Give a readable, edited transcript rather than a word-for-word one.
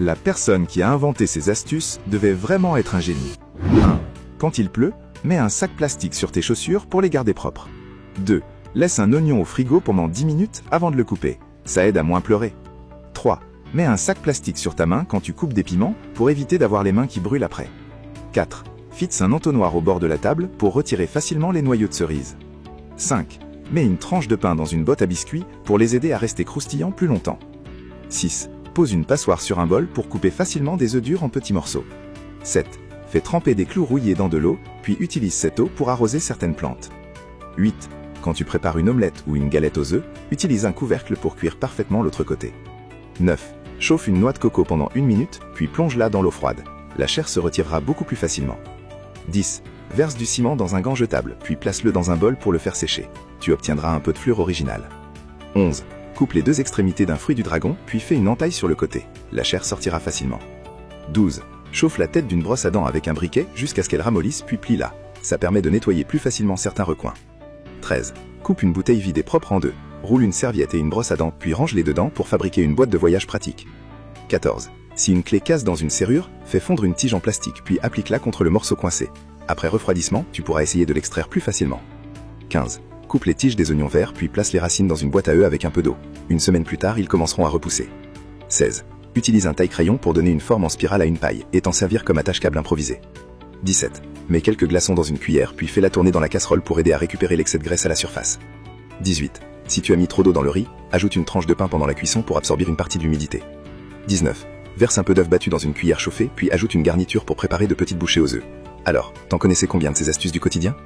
La personne qui a inventé ces astuces devait vraiment être un génie. 1. Quand il pleut, mets un sac plastique sur tes chaussures pour les garder propres. 2. Laisse un oignon au frigo pendant 10 minutes avant de le couper. Ça aide à moins pleurer. 3. Mets un sac plastique sur ta main quand tu coupes des piments pour éviter d'avoir les mains qui brûlent après. 4. Fixe un entonnoir au bord de la table pour retirer facilement les noyaux de cerise. 5. Mets une tranche de pain dans une botte à biscuits pour les aider à rester croustillants plus longtemps. 6. Pose une passoire sur un bol pour couper facilement des œufs durs en petits morceaux. 7. Fais tremper des clous rouillés dans de l'eau, puis utilise cette eau pour arroser certaines plantes. 8. Quand tu prépares une omelette ou une galette aux œufs, utilise un couvercle pour cuire parfaitement l'autre côté. 9. Chauffe une noix de coco pendant 1 minute, puis plonge-la dans l'eau froide. La chair se retirera beaucoup plus facilement. 10. Verse du ciment dans un gant jetable, puis place-le dans un bol pour le faire sécher. Tu obtiendras un peu de fluor original. 11. Coupe les 2 extrémités d'un fruit du dragon, puis fais une entaille sur le côté. La chair sortira facilement. 12. Chauffe la tête d'une brosse à dents avec un briquet jusqu'à ce qu'elle ramollisse, puis plie-la. Ça permet de nettoyer plus facilement certains recoins. 13. Coupe une bouteille vide et propre en 2. Roule une serviette et une brosse à dents, puis range-les dedans pour fabriquer une boîte de voyage pratique. 14. Si une clé casse dans une serrure, fais fondre une tige en plastique, puis applique-la contre le morceau coincé. Après refroidissement, tu pourras essayer de l'extraire plus facilement. 15. Coupe les tiges des oignons verts, puis place les racines dans une boîte à œufs avec un peu d'eau. Une semaine plus tard, ils commenceront à repousser. 16. Utilise un taille-crayon pour donner une forme en spirale à une paille, et t'en servir comme attache-câble improvisé. 17. Mets quelques glaçons dans une cuillère, puis fais-la tourner dans la casserole pour aider à récupérer l'excès de graisse à la surface. 18. Si tu as mis trop d'eau dans le riz, ajoute une tranche de pain pendant la cuisson pour absorber une partie de l'humidité. 19. Verse un peu d'œuf battu dans une cuillère chauffée, puis ajoute une garniture pour préparer de petites bouchées aux œufs. Alors, t'en connaissais combien de ces astuces du quotidien ?